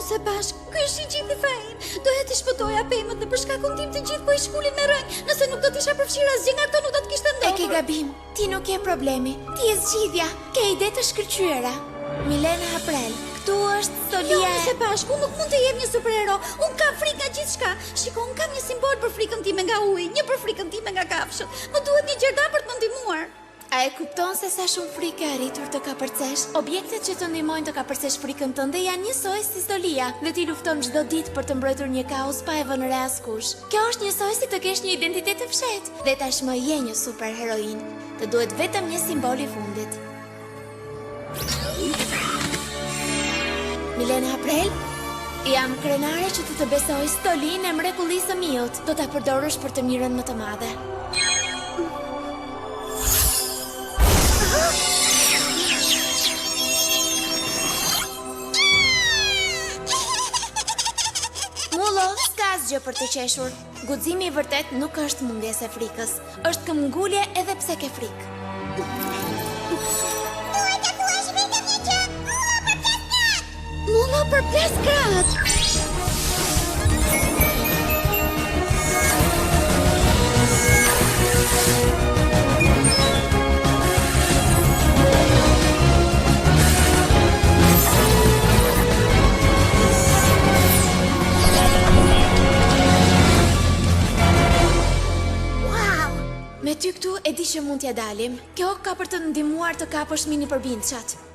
se bashk, ky është i gjithë fajin. Doja të shpëtoja pemët dhe për shkakun tim të gjithë po i shkullin me rënj. Nëse nuk do t'isha përfshirë asgjë nga këto nuk do të kishte ndodhur. E ke gabim, ti nuk ke problemi. Ti je zgjidhja, ke ide të shkëlqyera. Milena Aprel, këtu është Stolia. Jo, se bashku, nuk mund të jem një superhero. Unë kam frikë nga gjithçka. Shiko, unë kam një simbol për frikën time nga uji, një për frikën time nga kafshët. Më duhet një gjerdha për të më ndihmuar. A e kupton se sa shumë frikë e arritur të kapërcesh? Objektet që të ndihmojnë të kapërcesh frikën tënde janë njësoj si Stolia dhe ti lufton çdo ditë për të mbrojtur një kaos pa e vënë re askush. Kjo është njësoj si të kesh një identitet të fshehtë dhe tashmë je një superheroin. Të duhet vetëm një simbol i fundit. Milena Aprel? Jam krenare që të besoj Stolin e mrekullisë së miut. Do ta përdorësh për të mirën më të madhe. Mullo, s'ka asgjë për të qeshur. Guximi i vërtet nuk është mungesë e frikës, është këmbgulje edhe pse ke frikë. Duhet të thuash vetëm një gjë. Mullo për 5 gradë. Me ty këtu e di që mund t'ja dalim. Kjo ka për të ndihmuar të kapësh mini përbindçat.